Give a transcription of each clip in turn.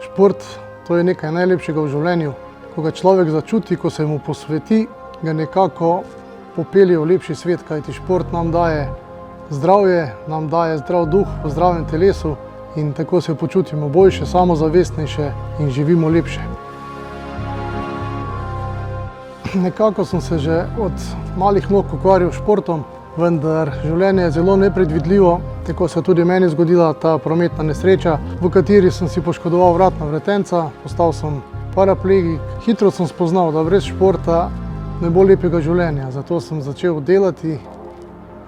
Šport, to je nekaj najlepšega v življenju. Ko ga človek začuti, ko se mu posveti, ga nekako popelje v lepši svet, kajti šport nam daje zdravje, nam daje zdrav duh v zdravem telesu in tako se počutimo boljše, samozavestnejše in živimo lepše. Nekako sem se že od malih nog ukvarjal s športom, vendar življenje je zelo nepredvidljivo. Tako se je tudi meni zgodila ta prometna nesreča, v kateri sem si poškodoval vratna vretenca, postal sem paraplegik. Hitro sem spoznal, da brez športa ne bo lepega življenja, zato sem začel delati,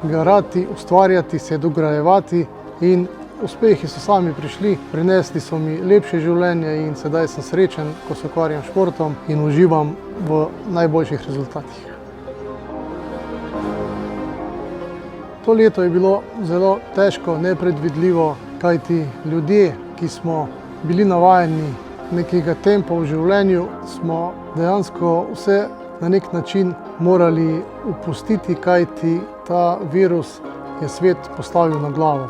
garati, ustvarjati, se dograjevati in uspehi so sami prišli, prinesli so mi lepše življenje in sedaj sem srečen, ko se ukvarjam s športom in uživam v najboljših rezultatih. To leto je bilo zelo težko, nepredvidljivo, kajti ljudje, ki smo bili navajeni nekega tempa v življenju, smo dejansko vse na nek način morali opustiti, kajti ta virus je svet postavil na glavo.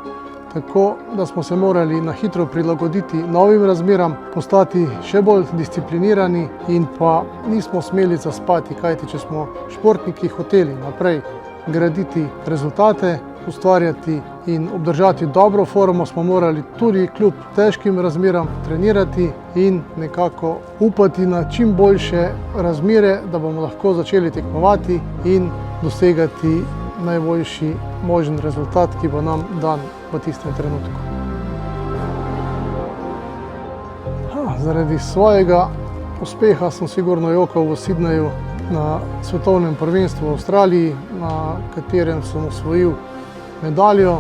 Tako da smo se morali na hitro prilagoditi novim razmeram, postati še bolj disciplinirani in pa nismo smeli zaspati, kajti če smo športniki hoteli naprej graditi rezultate, ustvarjati in obdržati dobro formo, smo morali tudi kljub težkim razmeram trenirati in nekako upati na čim boljše razmere, da bomo lahko začeli tekmovati in dosegati najboljši možen rezultat, ki bo nam dan v tistem trenutku. Zaradi svojega uspeha sem sigurno jokal v Sydneyju na svetovnem prvenstvu v Avstraliji, na katerem sem osvojil medaljo.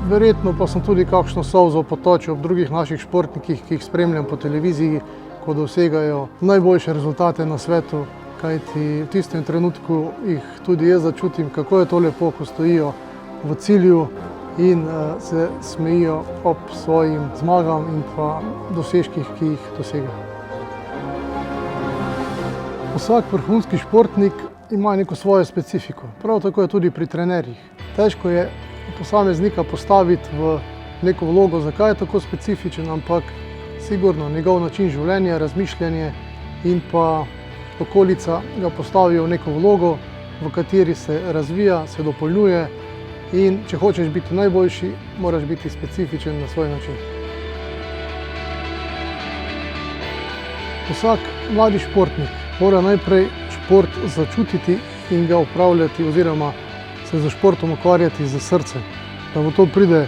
Verjetno pa sem tudi kakšno solzo potočil ob drugih naših športnikih, ki jih spremljam po televiziji, ko dosegajo najboljše rezultate na svetu, kajti v tistem trenutku jih tudi jaz začutim, kako je to lepo, ko stojijo v cilju in se smejijo ob svojim zmagam in pa dosežkih, ki jih dosegajo. Vsak vrhunski športnik ima neko svojo specifiko, prav tako je tudi pri trenerjih. Težko je posameznika postaviti v neko vlogo, zakaj je tako specifičen, ampak sigurno njegov način življenja, razmišljanje in pa okolica ga postavijo v neko vlogo, v kateri se razvija, se dopolnjuje in če hočeš biti najboljši, moraš biti specifičen na svoj način. Vsak mladi športnik mora najprej šport začutiti in ga upravljati oziroma se z športom ukvarjati z srcem, da mu to pride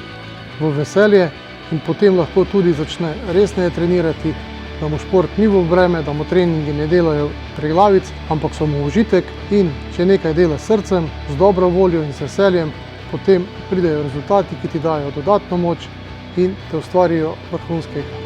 v veselje in potem lahko tudi začne resneje trenirati, da mu šport ni v breme, da mu treningi ne delajo preglavic, ampak so mu užitek in če nekaj dela s srcem, z dobro voljo in z veseljem, potem pridejo rezultati, ki ti dajo dodatno moč in te ustvarijo vrhunskega.